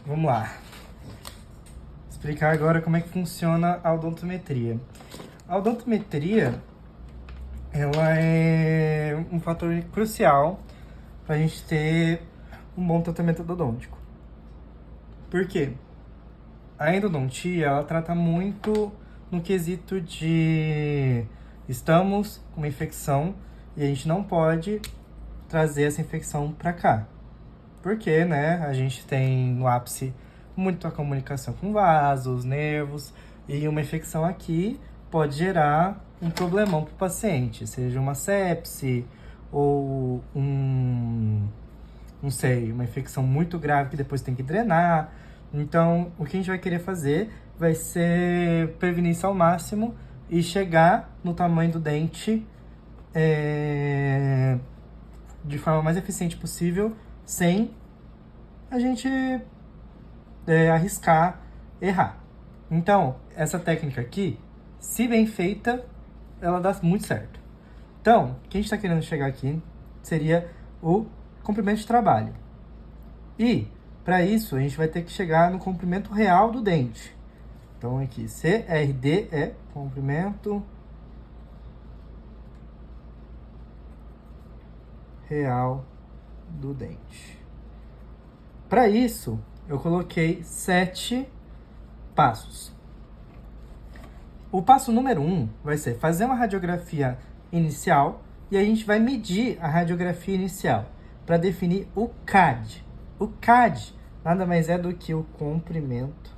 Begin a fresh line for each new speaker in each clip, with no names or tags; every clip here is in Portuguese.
Vamos lá. Explicar agora como é que funciona a odontometria. A odontometria, ela é um fator crucial para a gente ter um bom tratamento odontológico. Por quê? A endodontia, ela trata muito no quesito de estamos com uma infecção e a gente não pode trazer essa infecção para cá. Porque, né, a gente tem no ápice muito a comunicação com vasos, nervos, e uma infecção aqui pode gerar um problemão para o paciente, seja uma sepse ou não sei, uma infecção muito grave que depois tem que drenar. Então, o que a gente vai querer fazer vai ser prevenir isso ao máximo e chegar no tamanho do dente de forma mais eficiente possível, sem a gente arriscar errar. Então, essa técnica aqui, se bem feita, ela dá muito certo. Então, o que a gente está querendo chegar aqui seria o comprimento de trabalho. E, para isso, a gente vai ter que chegar no comprimento real do dente. Então, aqui, CRD é comprimento real do dente. Para isso, eu coloquei 7 passos. O passo número 1 vai ser fazer uma radiografia inicial e a gente vai medir a radiografia inicial para definir o CAD. O CAD nada mais é do que o comprimento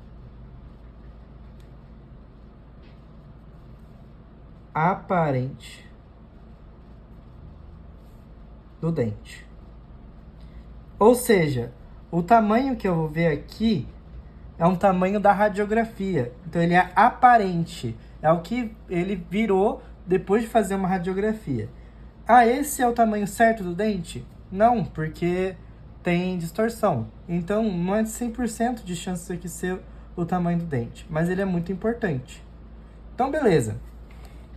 aparente do dente. Ou seja, o tamanho que eu vou ver aqui é um tamanho da radiografia. Então, ele é aparente. É o que ele virou depois de fazer uma radiografia. Ah, esse é o tamanho certo do dente? Não, porque tem distorção. Então, não é 100% de chance disso aqui ser o tamanho do dente. Mas ele é muito importante. Então, beleza.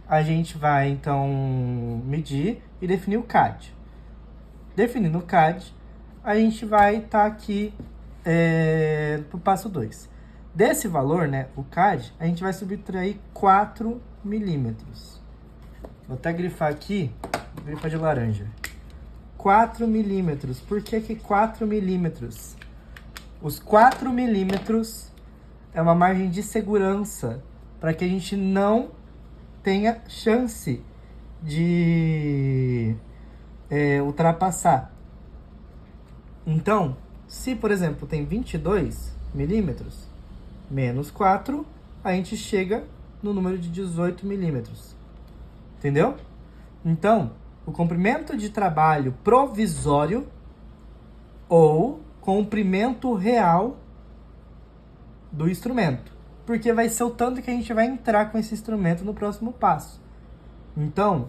A gente vai, então, medir e definir o CAD. Definindo o CAD, a gente vai estar aqui para o passo 2. Desse valor, né, o CAD, a gente vai subtrair 4 milímetros. Vou até grifar aqui, grifa de laranja. 4 milímetros. Por que 4 milímetros? Os 4 milímetros é uma margem de segurança para que a gente não tenha chance de ultrapassar. Então, se, por exemplo, tem 22 milímetros, menos 4, a gente chega no número de 18 milímetros. Entendeu? Então, o comprimento de trabalho provisório ou comprimento real do instrumento. Porque vai ser o tanto que a gente vai entrar com esse instrumento no próximo passo. Então,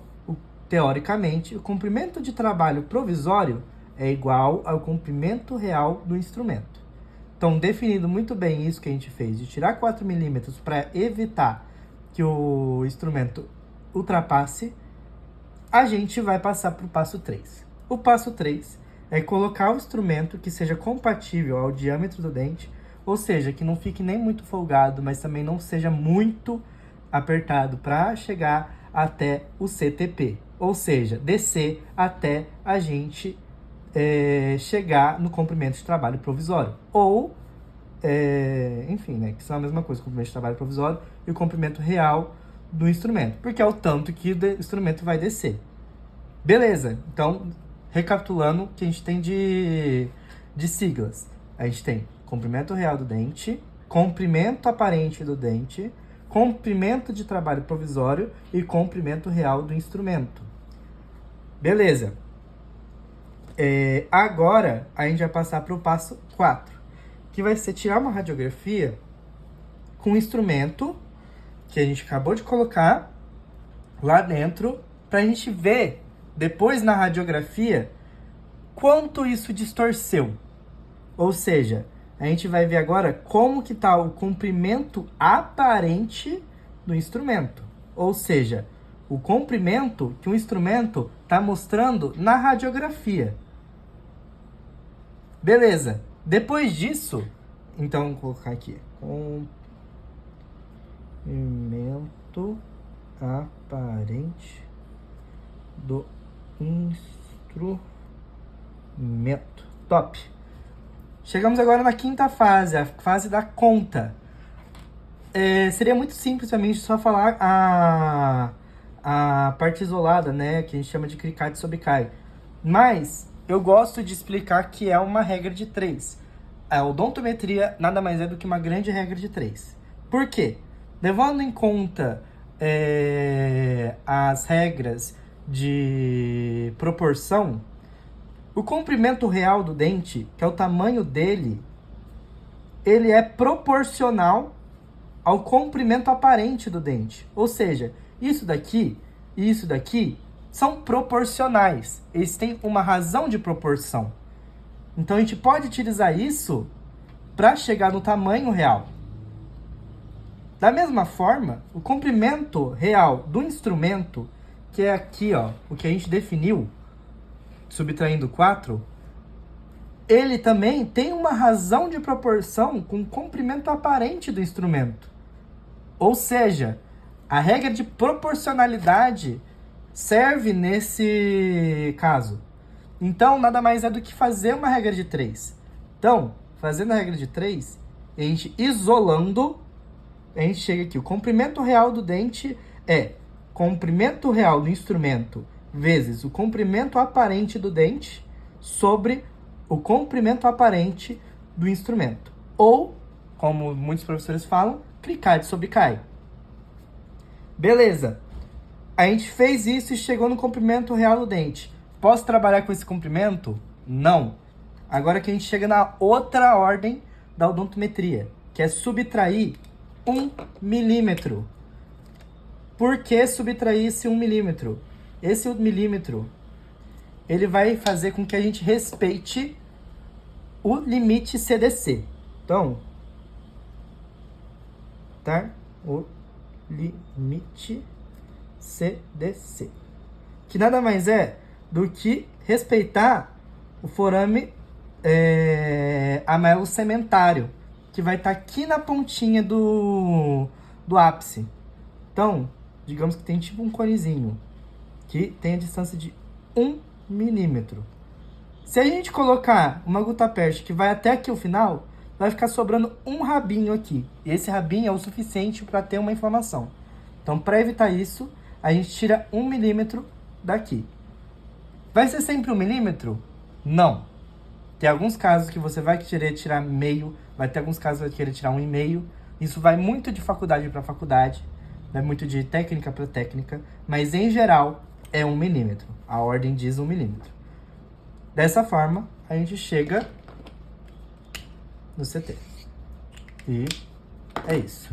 teoricamente, o comprimento de trabalho provisório é igual ao comprimento real do instrumento. Então, definindo muito bem isso que a gente fez, de tirar 4 milímetros para evitar que o instrumento ultrapasse, a gente vai passar para o passo 3. O passo 3 é colocar o instrumento que seja compatível ao diâmetro do dente, ou seja, que não fique nem muito folgado, mas também não seja muito apertado para chegar até o CTP. Ou seja, descer até a gente chegar no comprimento de trabalho provisório. Ou, enfim, né, que são a mesma coisa, o comprimento de trabalho provisório e o comprimento real do instrumento, porque é o tanto que o instrumento vai descer. Beleza, então, recapitulando o que a gente tem de siglas. A gente tem comprimento real do dente, comprimento aparente do dente, comprimento de trabalho provisório e comprimento real do instrumento. Beleza. Agora, a gente vai passar para o passo 4, que vai ser tirar uma radiografia com o instrumento que a gente acabou de colocar lá dentro, para a gente ver, depois na radiografia, quanto isso distorceu. Ou seja, a gente vai ver agora como que está o comprimento aparente do instrumento. Ou seja, o comprimento que o instrumento está mostrando na radiografia. Beleza. Depois disso, Então, vou colocar aqui. Comprimento aparente do instrumento. Top. Chegamos agora na quinta fase, a fase da conta. Seria muito simples pra mim só falar a parte isolada, né? Que a gente chama de CRI-CAD sobre CAI. Mas eu gosto de explicar que é uma regra de 3. A odontometria nada mais é do que uma grande regra de 3. Por quê? Levando em conta as regras de proporção, o comprimento real do dente, que é o tamanho dele, ele é proporcional ao comprimento aparente do dente. Ou seja, isso daqui e isso daqui são proporcionais. Eles têm uma razão de proporção. Então, a gente pode utilizar isso para chegar no tamanho real. Da mesma forma, o comprimento real do instrumento, que é aqui, ó, o que a gente definiu, subtraindo 4, ele também tem uma razão de proporção com o comprimento aparente do instrumento. Ou seja, a regra de proporcionalidade serve nesse caso. Então, nada mais é do que fazer uma regra de 3. Então, fazendo a regra de 3, a gente isolando, a gente chega aqui. O comprimento real do dente é comprimento real do instrumento vezes o comprimento aparente do dente sobre o comprimento aparente do instrumento. Ou, como muitos professores falam, CRI-CAD sobre CAI. Beleza. A gente fez isso e chegou no comprimento real do dente. Posso trabalhar com esse comprimento? Não. Agora que a gente chega na outra ordem da odontometria, que é subtrair 1 milímetro. Por que subtrair esse 1 milímetro? Esse 1 milímetro, ele vai fazer com que a gente respeite o limite CDC. Então, tá? O limite CDC. Que nada mais é do que respeitar o forame amarelo sementário, que vai estar aqui na pontinha do ápice. Então, digamos que tem tipo um conezinho, que tem a distância de 1 milímetro. Se a gente colocar uma gutapeste que vai até aqui o final, vai ficar sobrando um rabinho aqui. E esse rabinho é o suficiente para ter uma inflamação. Então, para evitar isso, a gente tira 1 milímetro daqui. Vai ser sempre 1 milímetro? Não. Tem alguns casos que você vai querer tirar meio, vai ter alguns casos que vai querer tirar 1,5. Isso vai muito de faculdade para faculdade, vai muito de técnica para técnica, mas em geral é 1 milímetro. A ordem diz 1 milímetro. Dessa forma, a gente chega no CT. E é isso.